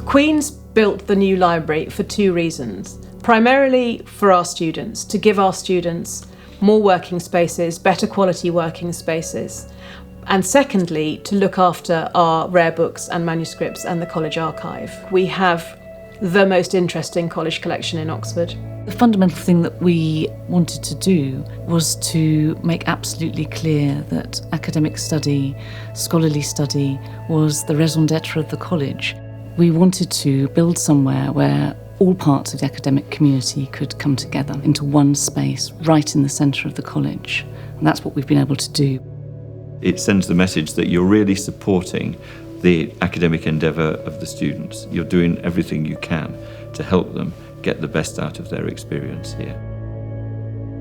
Queen's built the new library for two reasons. Primarily for our students, to give our students more working spaces, better quality working spaces. And secondly, to look after our rare books and manuscripts and the college archive. We have the most interesting college collection in Oxford. The fundamental thing that we wanted to do was to make absolutely clear that academic study, scholarly study, was the raison d'etre of the college. We wanted to build somewhere where all parts of the academic community could come together into one space right in the centre of the college. And that's what we've been able to do. It sends the message that you're really supporting the academic endeavour of the students. You're doing everything you can to help them get the best out of their experience here.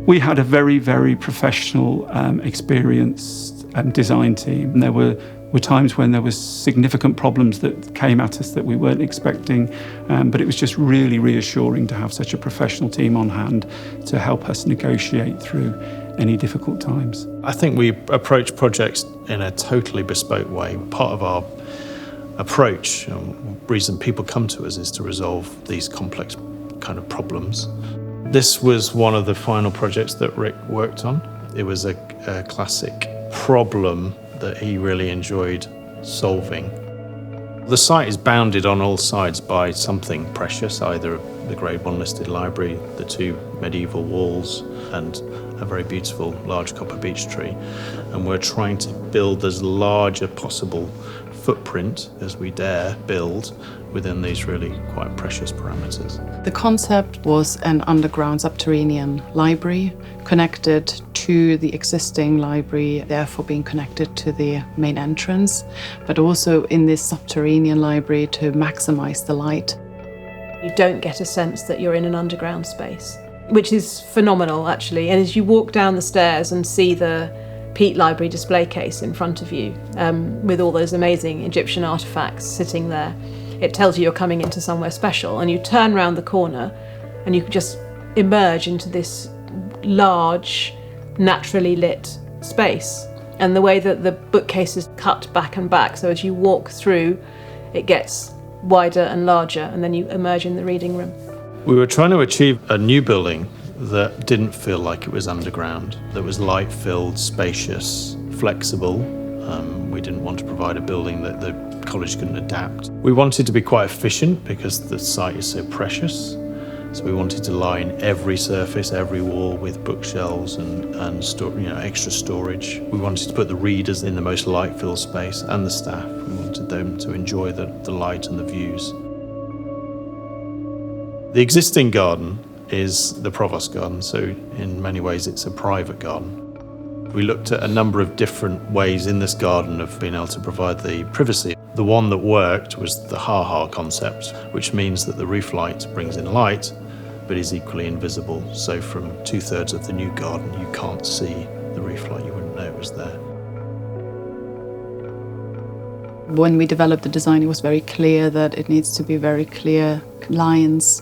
We had a very, very professional, experienced design team. And there were times when there was significant problems that came at us that we weren't expecting, but it was just really reassuring to have such a professional team on hand to help us negotiate through any difficult times. I think we approach projects in a totally bespoke way. Part of our approach, the reason people come to us, is to resolve these complex kind of problems. This was one of the final projects that Rick worked on. It was a classic problem that he really enjoyed solving. The site is bounded on all sides by something precious, either the Grade 1 listed library, the two medieval walls, and a very beautiful large copper beech tree. And we're trying to build as large a possible footprint as we dare build within these really quite precious parameters. The concept was an underground subterranean library connected to the existing library, therefore being connected to the main entrance, but also in this subterranean library to maximize the light. You don't get a sense that you're in an underground space, which is phenomenal actually. And as you walk down the stairs and see the Peat Library display case in front of you with all those amazing Egyptian artefacts sitting there, it tells you you're coming into somewhere special. And you turn round the corner and you just emerge into this large, naturally lit space. And the way that the bookcase is cut back and back, so as you walk through, it gets wider and larger, and then you emerge in the reading room. We were trying to achieve a new building that didn't feel like it was underground, that was light-filled, spacious, flexible. We didn't want to provide a building that the college couldn't adapt. We wanted to be quite efficient because the site is so precious. So we wanted to line every surface, every wall with bookshelves and extra storage. We wanted to put the readers in the most light-filled space and the staff. We wanted them to enjoy the light and the views. The existing garden is the Provost Garden, so in many ways it's a private garden. We looked at a number of different ways in this garden of being able to provide the privacy. The one that worked was the ha-ha concept, which means that the roof light brings in light, but is equally invisible. So from 2/3 of the new garden, you can't see the roof light, you wouldn't know it was there. When we developed the design, it was very clear that it needs to be very clear lines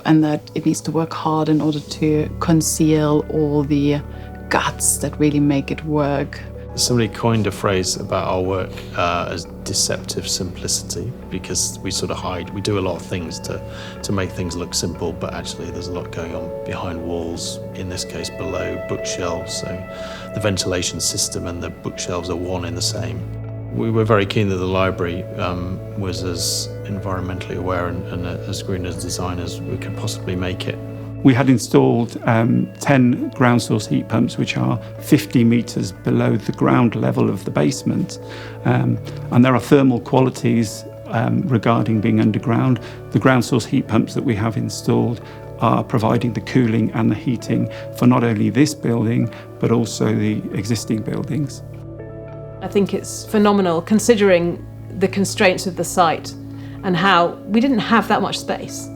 and that it needs to work hard in order to conceal all the guts that really make it work. Somebody coined a phrase about our work as deceptive simplicity, because we sort of hide, we do a lot of things to make things look simple, but actually there's a lot going on behind walls, in this case below bookshelves, so the ventilation system and the bookshelves are one in the same. We were very keen that the library was as environmentally aware and as green as design as we could possibly make it. We had installed 10 ground source heat pumps, which are 50 metres below the ground level of the basement. And there are thermal qualities regarding being underground. The ground source heat pumps that we have installed are providing the cooling and the heating for not only this building, but also the existing buildings. I think it's phenomenal considering the constraints of the site and how we didn't have that much space.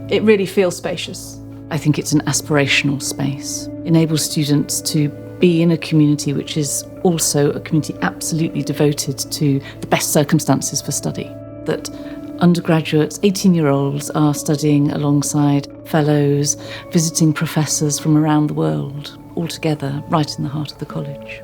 It really feels spacious. I think it's an aspirational space. Enables students to be in a community which is also a community absolutely devoted to the best circumstances for study. That undergraduates, 18-year-olds, are studying alongside fellows, visiting professors from around the world, all together right in the heart of the college.